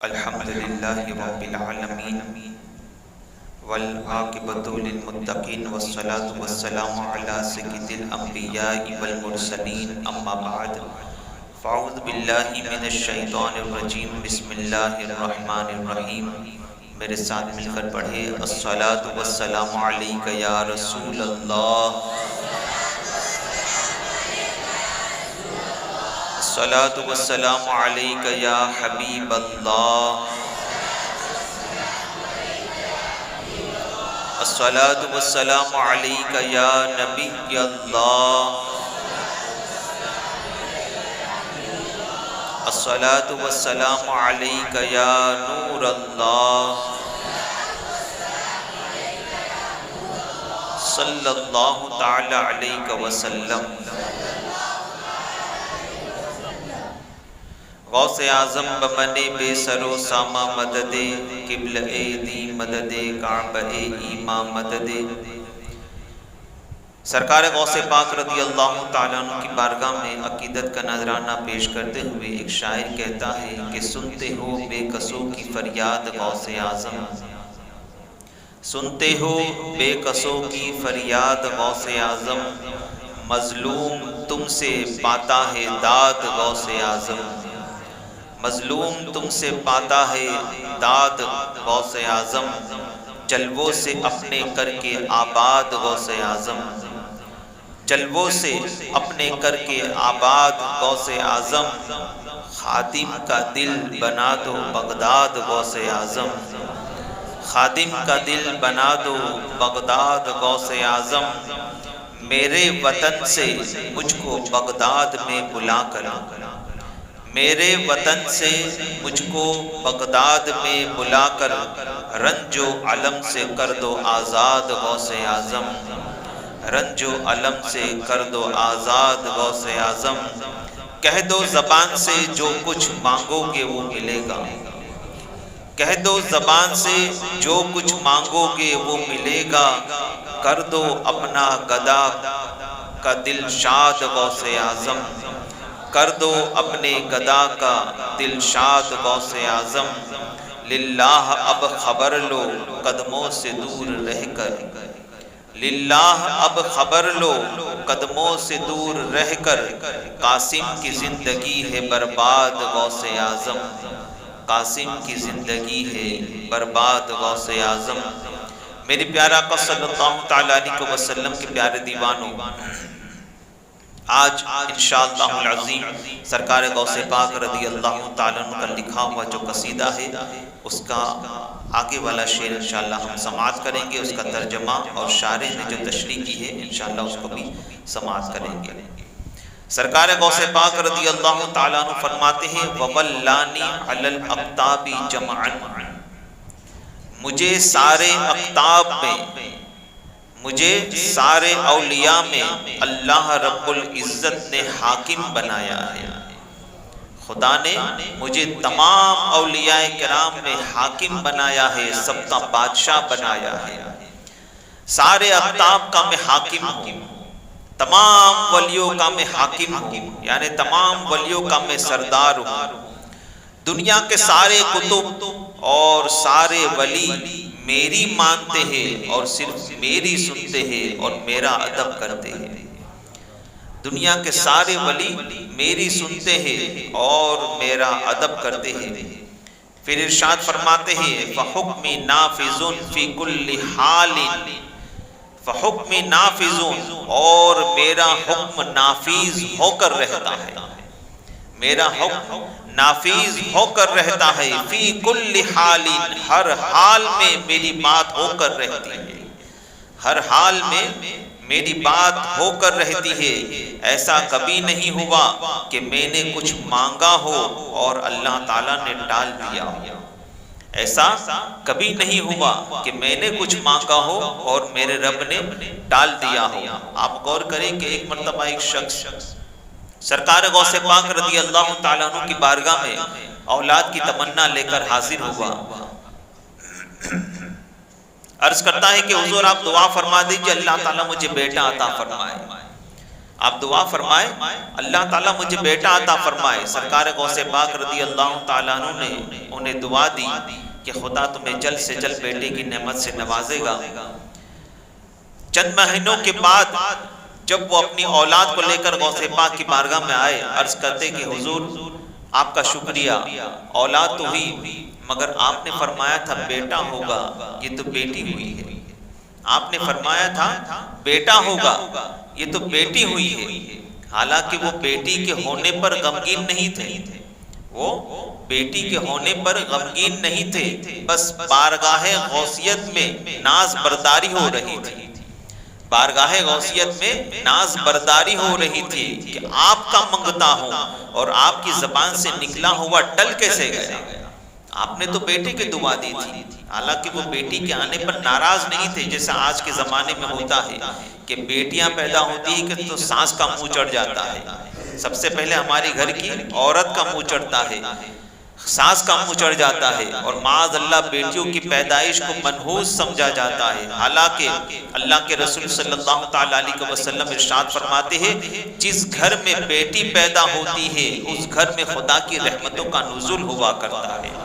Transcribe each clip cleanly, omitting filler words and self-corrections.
الحمد للہ رب العالمین والعاقبۃ للمتقین والصلاة والسلام علی سید الانبیاء والمرسلین اما بعد فاعوذ باللہ من الشیطان الرجیم بسم اللہ الرحمن الرحیم۔ میرے ساتھ مل کر پڑھے الصلاة والسلام علیک یا رسول اللہ، الصلاة والسلام علیک یا حبیب اللہ، الصلاة والسلام علیک یا نبی اللہ، الصلاة والسلام علیک یا نور اللہ، صلی اللہ تعالی علیہ وسلم۔ غوث اعظم بمن بے سر و سامہ مدد، قبلہ دی مدد، کعبہ ایماں مدد۔ سرکار غوث پاک رضی اللہ تعالیٰ عنہ کی بارگاہ میں عقیدت کا نذرانہ پیش کرتے ہوئے ایک شاعر کہتا ہے کہ سنتے ہو بے کسوں کی فریاد غوث اعظم، سنتے ہو بے کسوں کی فریاد غوث اعظم، مظلوم تم سے پاتا ہے داد غوث اعظم، مظلوم تم سے پاتا ہے داد غوث اعظم، جلووں سے اپنے کر کے آباد غوث اعظم، جلووں سے اپنے کر کے آباد غوث اعظم، خادم کا دل بنا دو بغداد غوث اعظم، خادم کا دل بنا دو بغداد غوث اعظم، میرے وطن سے مجھ کو بغداد میں بلا کر، میرے وطن سے مجھ کو بغداد میں بلا کر، رنج و علم سے کر دو آزاد غوث اعظم، رنج و علم سے کر دو آزاد غوث اعظم، کہہ دو زبان سے جو کچھ مانگو گے وہ ملے گا، کہہ دو زبان سے جو کچھ مانگو گے وہ ملے گا، کر دو اپنا گدا کا دل شاد غوث اعظم، کر دو اپنے گدا کا دل شاد غوث اعظم، للہ اب خبر لو قدموں سے دور رہ کر، للہ اب خبر لو قدموں سے دور رہ کر، قاسم کی زندگی ہے برباد غوث اعظم، قاسم کی زندگی ہے برباد غوث اعظم۔ میری پیارا آقا صلی اللہ تعالیٰ علیہ وسلم کے پیارے دیوانوں، آج انشاءاللہ العظیم سرکار غوث پاک رضی اللہ تعالیٰ عنہ کا لکھا ہوا جو قصیدہ ہے، اس کا آگے والا شعر انشاءاللہ ہم سماعت کریں گے، اس کا ترجمہ اور شارح نے جو تشریح کی ہے انشاءاللہ اس کو بھی سماعت کریں گے۔ سرکار غوث پاک رضی اللہ تعالیٰ عنہ فرماتے ہیں وَوَلَّانِي عَلَى الْأَقْطَابِ جَمْعًا، مجھے سارے اقطاب میں، مجھے سارے اولیاء میں اللہ رب العزت نے حاکم بنایا ہے، خدا نے مجھے تمام اولیاء کرام میں حاکم بنایا ہے، سب کا بادشاہ بنایا ہے، سارے اقطاب کا میں حاکم ہوں، تمام ولیوں کا میں حاکم ہوں، یعنی تمام ولیوں کا میں سردار ہوں، دنیا کے سارے کتب اور سارے ولی میری مانتے ہیں اور صرف میری سنتے ہیں اور میرا ادب کرتے ہیں، دنیا کے سارے ولی میری سنتے ہیں اور میرا ادب کرتے ہیں۔ پھر ارشاد فرماتے ہیں فَحُکْمِ نَافِذٌ فِي كُلِّ حَالٍ، فَحُکْمِ نَافِذٌ، اور میرا حکم نافذ ہو کر رہتا ہے، میرا حکم نافذ ہو کر رہتا ہے، فی کل حال، ہر حال میں میری بات ہو کر رہتی ہے، ہر حال میں میری بات ہو کر رہتی ہے، ایسا کبھی نہیں ہوا کہ میں نے کچھ مانگا ہو اور اللہ تعالیٰ نے ٹال دیا ہو، ایسا کبھی نہیں ہوا کہ میں نے کچھ مانگا ہو اور میرے رب نے ٹال دیا ہو۔ آپ غور کریں کہ ایک مرتبہ ایک شخص سرکار غوث پاک رضی اللہ تعالیٰ عنہ کی بارگاہ میں اولاد کی تمنا لے کر حاضر ہوا، عرض کرتا ہے کہ حضور آپ دعا فرما دیجئے اللہ تعالیٰ مجھے بیٹا عطا فرمائے۔ آپ دعا فرمائے اللہ تعالیٰ مجھے بیٹا عطا فرمائے۔ سرکار غوث پاک رضی اللہ تعالیٰ عنہ نے انہیں دعا دی کہ خدا تمہیں جلد سے جلد بیٹے کی نعمت سے نوازے گا۔ چند مہینوں کے بعد جب وہ اپنی اولاد کو لے کر غوث پاک کی بارگاہ میں آئے، عرض کرتے کہ حضور آپ کا شکریہ، اولاد تو ہوئی مگر آپ نے فرمایا تھا بیٹا ہوگا، یہ تو بیٹی ہوئی ہے۔ آپ نے فرمایا تھا بیٹا ہوگا، یہ تو بیٹی ہوئی ہے۔ حالانکہ وہ بیٹی کے ہونے پر غمگین نہیں تھے، وہ بیٹی کے ہونے پر غمگین نہیں تھے، بس بارگاہ غوثیت میں ناز برداری ہو رہی تھی، بارگاہ غوثیت میں ناز برداری ہو رہی تھی کہ آپ کا منگتا ہوں، اور آپ کی زبان سے نکلا ہوا ٹل کیسے گیا؟ آپ نے تو بیٹے کی دعا دی تھی۔ حالانکہ وہ بیٹی کے آنے پر ناراض نہیں تھے، جیسا آج کے زمانے میں ہوتا ہے کہ بیٹیاں پیدا ہوتی ہیں کہ تو ساس کا منہ چڑھ جاتا ہے۔ سب سے پہلے ہماری گھر کی عورت کا منہ چڑھتا ہے، ساس کا منہ چڑھ جاتا ہے، اور معاذ اللہ بیٹیوں کی پیدائش کو منحوس سمجھا جاتا ہے۔ حالانکہ اللہ کے رسول صلی اللہ تعالیٰ علیہ وسلم ارشاد فرماتے ہیں جس گھر میں بیٹی پیدا ہوتی ہے اس گھر میں خدا کی رحمتوں کا نزول ہوا کرتا ہے،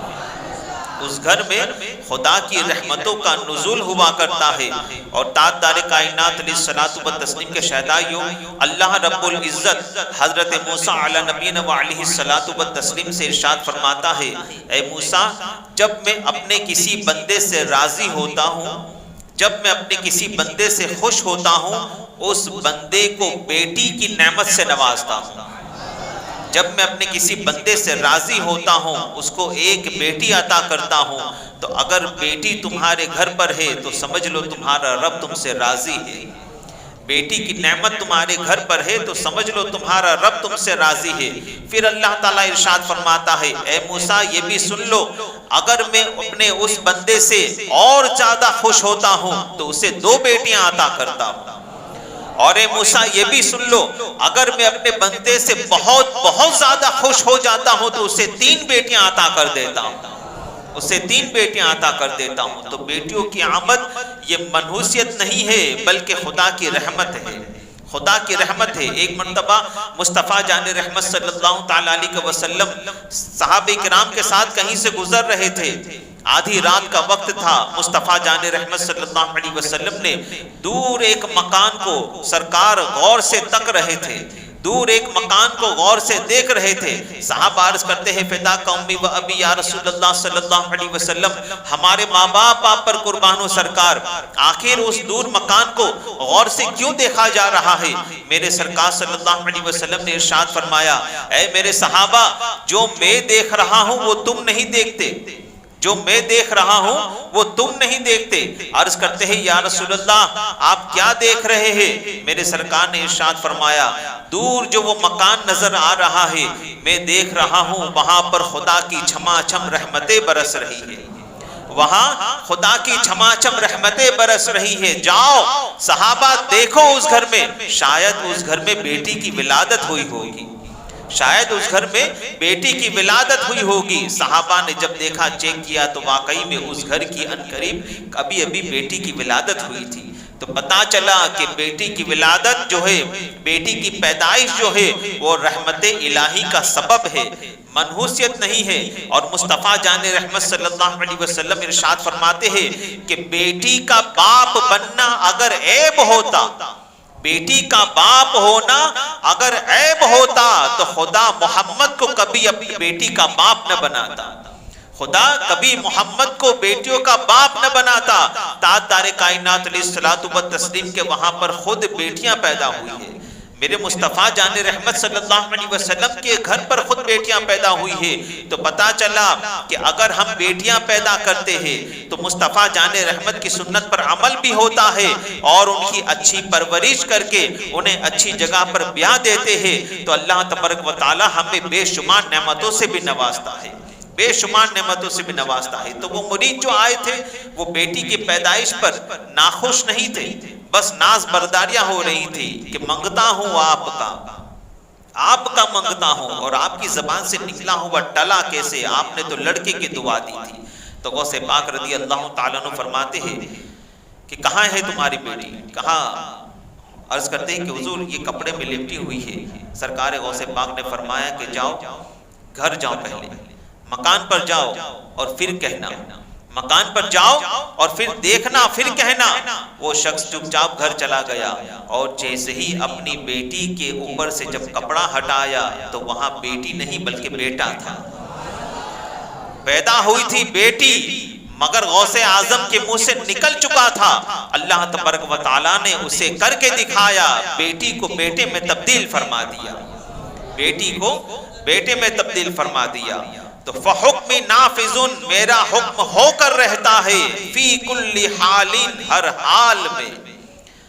اس گھر میں خدا کی رحمتوں کا نزول ہوا کرتا ہے۔ اور تاجدار کائنات علیہ الصلوۃ والتسلیم کے شہدائیوں، اللہ رب العزت حضرت موسیٰ علی نبینا وعلیہ الصلوۃ والتسلیم سے ارشاد فرماتا ہے، اے موسیٰ جب میں اپنے کسی بندے سے راضی ہوتا ہوں، جب میں اپنے کسی بندے سے خوش ہوتا ہوں، اس بندے کو بیٹی کی نعمت سے نوازتا ہوں۔ جب میں اپنے کسی بندے سے راضی ہوتا ہوں اس کو ایک بیٹی عطا کرتا ہوں، تو اگر بیٹی تمہارے گھر پر ہے تو سمجھ لو تمہارا رب تم سے راضی ہے۔ بیٹی کی نعمت تمہارے گھر پر ہے تو سمجھ لو تمہارا رب تم سے راضی ہے۔ پھر اللہ تعالیٰ ارشاد فرماتا ہے، اے موسیٰ یہ بھی سن لو اگر میں اپنے اس بندے سے اور زیادہ خوش ہوتا ہوں تو اسے 2 بیٹیاں عطا کرتا ہوں۔ اور اے موسیٰ یہ بھی سن لو اگر میں اپنے بندے سے بہت زیادہ خوش ہو جاتا ہوں تو اسے 3 بیٹیاں عطا کر دیتا ہوں، اسے 3 بیٹیاں عطا کر دیتا ہوں۔ تو بیٹیوں کی آمد یہ منحوسیت نہیں ہے بلکہ خدا کی رحمت ہے، خدا کی رحمت ہے۔ ایک مرتبہ مصطفیٰ جان رحمت صلی اللہ تعالیٰ علیہ وسلم صحابہ کرام کے ساتھ کہیں سے گزر رہے تھے، آدھی رات کا وقت تھا۔ مصطفیٰ جان رحمت صلی اللہ علیہ وسلم نے دور ایک مکان کو سرکار غور سے تک رہے تھے، دور ایک مکان کو غور سے دیکھ رہے تھے۔ صحابہ عرض کرتے ہیں فداک امی و ابی یا رسول اللہ صلی اللہ علیہ وسلم، ہمارے ماں باپ آپ پر قربان ہو سرکار، آخر اس دور مکان کو غور سے کیوں دیکھا جا رہا ہے؟ میرے سرکار صلی اللہ علیہ وسلم نے ارشاد فرمایا، اے میرے صحابہ جو میں دیکھ رہا ہوں وہ تم نہیں دیکھتے، جو میں دیکھ رہا ہوں وہ تم نہیں دیکھتے۔ عرض کرتے ہیں یا رسول اللہ آپ کیا دیکھ رہے ہیں؟ میرے سرکار نے ارشاد فرمایا دور جو وہ مکان نظر آ رہا ہے میں دیکھ رہا ہوں وہاں پر خدا کی چھما چھم رحمتیں برس رہی ہے، وہاں خدا کی چھما چھم رحمتیں برس رہی ہے۔ جاؤ صحابہ دیکھو اس گھر میں، شاید اس گھر میں بیٹی کی ولادت ہوئی ہوگی، شاید اس گھر میں بیٹی کی ولادت ہوئی ہوگی۔ صحابہ نے جب دیکھا چیک کیا تو واقعی میں اس گھر کی انقریب ابھی بیٹی کی ولادت ہوئی تھی۔ تو پتا چلا کہ بیٹی کی ولادت جو ہے، بیٹی کی پیدائش جو ہے وہ رحمت الہی کا سبب ہے، منحوسیت نہیں ہے۔ اور مصطفیٰ جان رحمت صلی اللہ علیہ وسلم ارشاد فرماتے ہیں کہ بیٹی کا باپ بننا اگر عیب ہوتا، بیٹی کا باپ ہونا اگر عیب ہوتا تو خدا محمد کو کبھی اپنی بیٹی کا باپ نہ بناتا، خدا کبھی محمد کو بیٹیوں کا باپ نہ بناتا۔ تاجدار کائنات علیہ الصلوۃ والتسلیم کے وہاں پر خود بیٹیاں پیدا ہوئی ہیں، میرے مصطفیٰ جان رحمت صلی اللہ علیہ وسلم کے گھر پر خود بیٹیاں پیدا ہوئی ہیں۔ تو پتا چلا کہ اگر ہم بیٹیاں پیدا کرتے ہیں تو مصطفیٰ جان رحمت کی سنت پر عمل بھی ہوتا ہے، اور ان کی اچھی پرورش کر کے انہیں اچھی جگہ پر بیاہ دیتے ہیں تو اللہ تبارک و تعالی ہمیں بے شمار نعمتوں سے بھی نوازتا ہے، بے شمار نعمتوں سے بھی نوازتا ہے۔ تو وہ مرید جو آئے تھے وہ بیٹی کی پیدائش پر ناخوش نہیں تھے، بس ناز برداریاں ہو رہی تھی کہ منگتا ہوں آپ کا منگتا ہوں، اور آپ کی زبان سے نکلا ہوا ٹلا کیسے؟ آپ نے تو لڑکے کی دعا دی تھی۔ تو غوث پاک رضی اللہ تعالیٰ عنہ فرماتے ہیں کہ کہاں ہے تمہاری بیٹی؟ کہاں؟ عرض کرتے ہیں کہ حضور یہ کپڑے میں لپٹی ہوئی ہے۔ سرکار غوث پاک نے فرمایا کہ جاؤ گھر جاؤ، پہلے مکان پر جاؤ اور پھر کہنا، مکان پر جاؤ اور پھر دیکھنا پھر کہنا۔ وہ شخص چپ چاپ گھر چلا گیا اور جیسے ہی اپنی بیٹی کے اوپر سے جب کپڑا ہٹایا تو وہاں بیٹی نہیں بلکہ بیٹا تھا۔ پیدا ہوئی تھی بیٹی مگر غوث اعظم کے منہ سے نکل چکا تھا۔ اللہ تبارک و تعالیٰ نے اسے کر کے دکھایا، بیٹی کو بیٹے میں تبدیل فرما دیا، بیٹی کو بیٹے میں تبدیل فرما دیا۔ تو فحکم نافذ، میرا حکم ہو کر رہتا ہے، فی کل حال، ہر حال میں،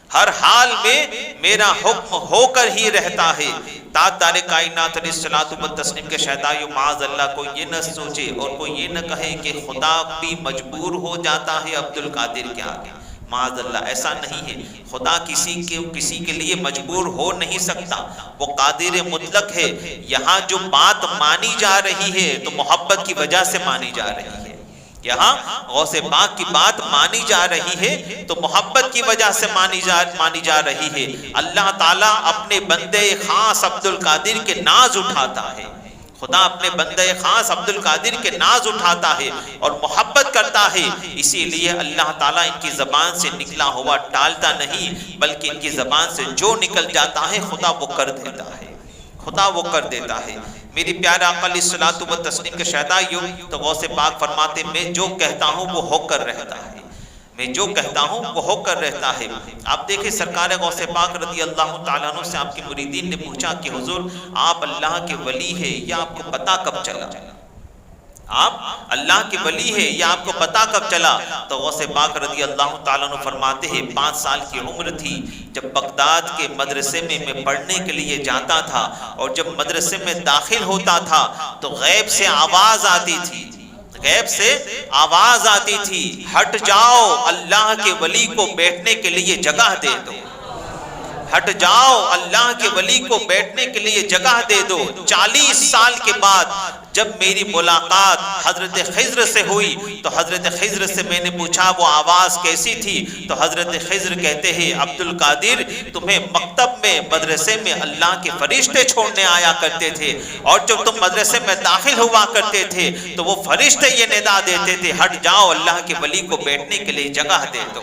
ہر حال میں میرا حکم ہو کر ہی رہتا ہے۔ تاجدار کائنات علیہ الصلوۃ والتسلیم کے شہدائیوں، معاذ اللہ کوئی یہ نہ سوچے اور کوئی یہ نہ کہے کہ خدا بھی مجبور ہو جاتا ہے عبد القادر کے آگے، معاذ اللہ ایسا نہیں ہے۔ خدا کسی کے لیے مجبور ہو نہیں سکتا، وہ قادر مطلق ہے۔ یہاں جو بات مانی جا رہی ہے تو محبت کی وجہ سے مانی جا رہی ہے، یہاں غوث پاک کی بات مانی جا رہی ہے تو محبت کی وجہ سے مانی جا رہی ہے۔ اللہ تعالیٰ اپنے بندے خاص عبد القادر کے ناز اٹھاتا ہے، خدا اپنے بندے خاص عبد القادر کے ناز اٹھاتا ہے اور محبت کرتا ہے، اسی لیے اللہ تعالیٰ ان کی زبان سے نکلا ہوا ٹالتا نہیں، بلکہ ان کی زبان سے جو نکل جاتا ہے خدا وہ کر دیتا ہے، خدا وہ کر دیتا ہے۔ میری پیارے آقا علیہ الصلوۃ والتسلیم کے شہدائیوں، تو غوث پاک فرماتے میں جو کہتا ہوں وہ ہو کر رہتا ہے، میں جو کہتا ہوں وہ ہو کر رہتا ہے۔ آپ دیکھیں سرکار غوث پاک رضی اللہ تعالیٰ عنہ سے آپ کے مریدین نے پوچھا کہ حضور آپ اللہ کے ولی ہے یا آپ کو پتہ کب چلا؟ آپ اللہ کے ولی ہے یا آپ کو پتہ کب چلا؟ تو غوث پاک رضی اللہ تعالیٰ عنہ فرماتے ہیں 5 سال کی عمر تھی جب بغداد کے مدرسے میں پڑھنے کے لیے جاتا تھا، اور جب مدرسے میں داخل ہوتا تھا تو غیب سے آواز آتی تھی، غیب سے آواز آتی تھی، ہٹ جاؤ اللہ کے ولی کو بیٹھنے کے لیے جگہ دے دو، ہٹ جاؤ اللہ کے ولی کو بیٹھنے کے لیے جگہ دے دو۔ 40 سال کے بعد جب میری ملاقات حضرت خضر سے ہوئی تو حضرت خضر سے میں نے پوچھا وہ آواز کیسی تھی؟ تو حضرت خضر کہتے ہیں عبد القادر تمہیں مکتب میں مدرسے میں اللہ کے فرشتے چھوڑنے آیا کرتے تھے، اور جب تم مدرسے میں داخل ہوا کرتے تھے تو وہ فرشتے یہ ندا دیتے تھے ہٹ جاؤ اللہ کے ولی کو بیٹھنے کے لیے جگہ دے دو،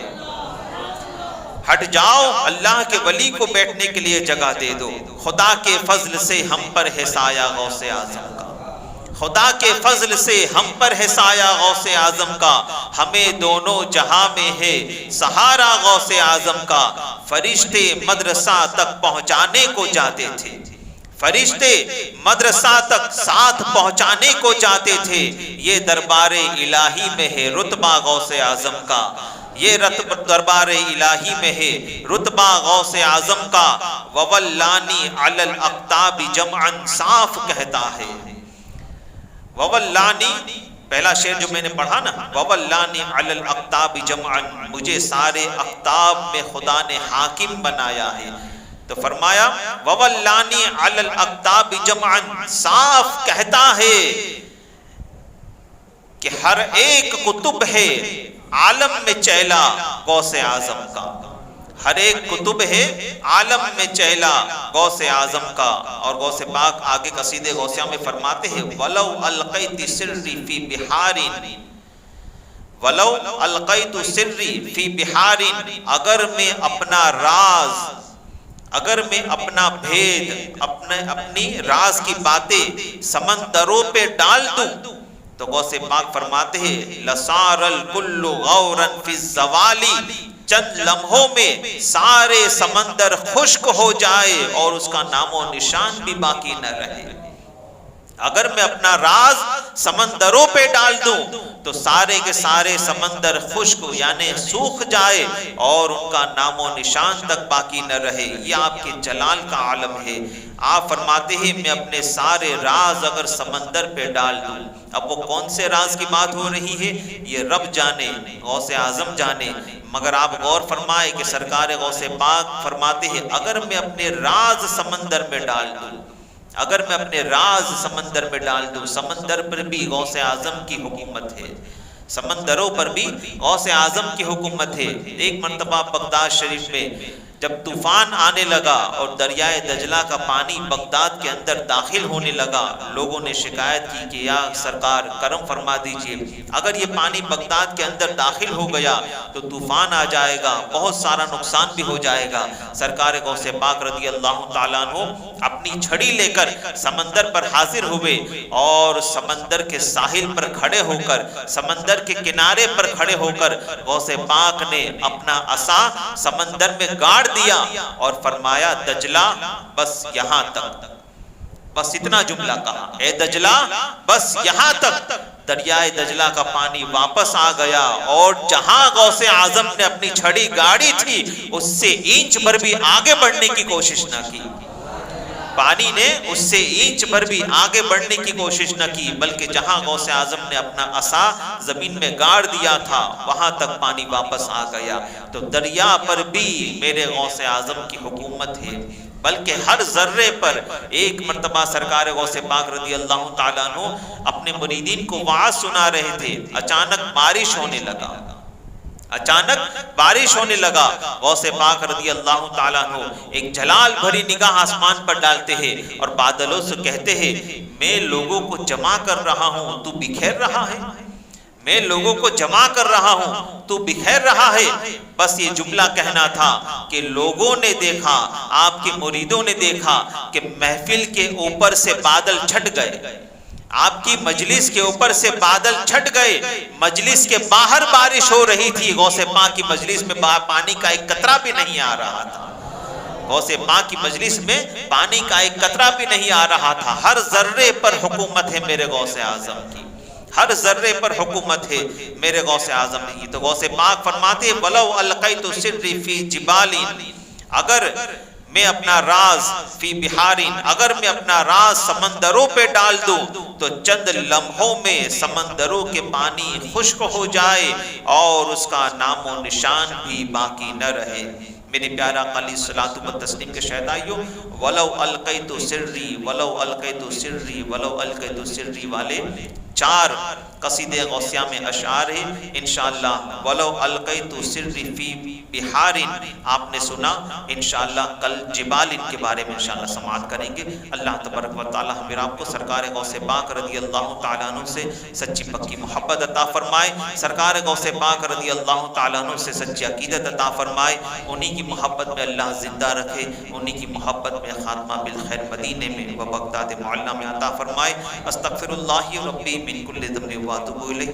ہٹ جاؤ اللہ کے ولی کو بیٹھنے کے لیے جگہ دے دو۔ خدا کے فضل سے ہم پر ہے سایہ غوث اعظم کا، خدا کے فضل سے ہم پر ہے سایہ غوث اعظم کا، ہمیں دونوں جہاں میں ہے سہارا غوث اعظم کا۔ فرشتے مدرسہ تک پہنچانے کو جاتے تھے، فرشتے مدرسہ تک ساتھ پہنچانے کو جاتے تھے، یہ دربار الہی میں ہے رتبہ غوث اعظم کا، یہ دربار الہی میں ہے رتبہ غوث اعظم کا۔ وَوَلَّانِي عَلَى الْأَقْطَابِ جَمْعًا، صاف کہتا ہے وَوَلَّانِي، پہلا شعر جو میں نے پڑھا نا، وَوَلَّانِي عَلَى الْأَقْطَابِ جَمْعًا، مجھے سارے اقطاب میں خدا نے حاکم بنایا ہے۔ تو فرمایا وَوَلَّانِي عَلَى الْأَقْطَابِ جَمْعًا، صاف کہتا ہے کہ ہر ایک کتب ہے عالم میں چہلا غوث اعظم کا، ہر ایک کتب ہے عالم میں چہلا غوث اعظم کا۔ اور غوث پاک آگے قصیدے غوثیہ میں فرماتے ہیں وَلَوْ أَلْقَيْتِ سِرِّي فِي بِحَارٍ، وَلَوْ أَلْقَيْتُ سِرِّي فِي بِحَارٍ، اگر میں اپنا راز، اگر میں اپنا بھید، اپنی راز کی باتیں سمندروں پہ ڈال دوں، تو غوث پاک فرماتے ہیں لَصَارَ الْكُلُّ غَوْرًا فِي الزَّوَالِ، چند لمحوں میں سارے سمندر خشک ہو جائے اور اس کا نام و نشان بھی باقی نہ رہے۔ اگر میں اپنا راز سمندروں پہ ڈال دوں تو سارے کے سارے سمندر خشک یعنی سوکھ جائے اور ان کا نام و نشان تک باقی نہ رہے۔ یہ آپ کے جلال کا عالم ہے۔ آپ فرماتے ہیں میں اپنے سارے راز اگر سمندر پہ ڈال دوں، اب وہ کون سے راز کی بات ہو رہی ہے یہ رب جانے، غوث اعظم جانے، مگر آپ غور فرمائے کہ سرکار غوث پاک فرماتے ہیں اگر میں اپنے راز سمندر میں ڈال دوں، اگر میں اپنے راز سمندر میں ڈال دوں، سمندر پر بھی غوث اعظم کی حکومت ہے، سمندروں پر بھی غوث اعظم کی حکومت ہے۔ ایک مرتبہ بغداد شریف میں جب طوفان آنے لگا اور دریائے دجلہ کا پانی بغداد کے اندر داخل ہونے لگا، لوگوں نے شکایت کی کہ یا سرکار کرم فرما دیجئے، اگر یہ پانی بغداد کے اندر داخل ہو گیا تو طوفان آ جائے گا، بہت سارا نقصان بھی ہو جائے گا۔ سرکار غوث پاک رضی اللہ تعالیٰ عنہ اپنی چھڑی لے کر سمندر پر حاضر ہوئے اور سمندر کے ساحل پر کھڑے ہو کر، سمندر کے کنارے پر کھڑے ہو کر غوث پاک نے اپنا عصا سمندر میں گاڑ دیا اور فرمایا دجلہ بس یہاں تک، بس اتنا جملہ کہا، اے دجلہ بس یہاں تک۔ دریائے دجلہ کا پانی واپس آ گیا اور جہاں غوث اعظم نے اپنی چھڑی گاڑی تھی اس سے اینچ بھر بھی آگے بڑھنے کی کوشش نہ کی، پانی نے اس سے اینچ بھر بھی آگے بڑھنے کی کوشش نہ کی، بلکہ جہاں غوث اعظم نے اپنا عصا زمین میں گاڑ دیا تھا وہاں تک پانی واپس آ گیا۔ تو دریا پر بھی میرے غوث اعظم کی حکومت ہے، بلکہ ہر ذرے پر۔ ایک مرتبہ سرکار غوث پاک رضی اللہ تعالیٰ عنہ اپنے مریدین کو وعظ سنا رہے تھے، اچانک بارش ہونے لگا، اچانک بارش ہونے لگا۔ غوث پاک رضی اللہ تعالیٰ عنہ ایک جلال بھری نگاہ آسمان پر ڈالتے ہیں اور بادلوں سے کہتے ہیں میں لوگوں کو جمع کر رہا ہوں تو بکھیر رہا ہے، میں لوگوں کو جمع کر رہا ہوں تو بکھیر رہا ہے۔ بس یہ جملہ کہنا تھا کہ لوگوں نے دیکھا، آپ کے مریدوں نے دیکھا کہ محفل کے اوپر سے بادل چھٹ گئے، آپ کی مجلس کے اوپر سے بادل چھٹ گئے، مجلس کے باہر بارش ہو رہی تھی، غوث پاک کی مجلس میں پانی کا ایک قطرہ بھی نہیں آ رہا تھا، غوث پاک کی مجلس میں پانی کا ایک قطرہ بھی نہیں آ رہا تھا۔ ہر ذرے پر حکومت ہے میرے غوث اعظم کی، ہر ذرے پر حکومت ہے میرے غوث اعظم کی۔ تو غوث پاک فرماتے ہیں وَلَوْ أَلْقَيْتُ سِرِّي فِي جِبَالٍ، اگر میں اپنا راز فی بحارین، اگر میں اپنا راز سمندروں پہ ڈال دوں تو چند لمحوں میں سمندروں کے پانی خشک ہو جائے اور اس کا نام و نشان بھی باقی نہ رہے۔ میرے پیارا علیہ الصلوۃ والتسلیم کے شہدائیوں، وَلَوْ أَلْقَيْتُ سِرِّي وَلَوْ أَلْقَيْتُ سِرِّي وَلَوْ أَلْقَيْتُ سِرِّي والے 4 قصیدہ غوثیہ میں اشعار ہیں۔ انشاءاللہ وَلَوْ أَلْقَيْتُ سِرِّي فِي بحار آپ نے سنا، انشاءاللہ کل جبال کے بارے میں انشاءاللہ سماعت کریں گے۔ اللہ تبارک و تعالی ہمیں آپ کو سرکار غوث پاک رضی اللہ تعالیٰ عنہ سے سچی پکی محبت عطا فرمائے، سرکار غوث پاک رضی اللہ تعالیٰ عنہ سے سچی عقیدت عطا فرمائے، انہی کی محبت میں اللہ زندہ رکھے، انہی کی محبت میں خاتمہ بالخیر مدینے میں و بغداد معلیٰ میں عطا فرمائے۔ استغفر اللہ ربی من کل ذنب و اتوب الیہ۔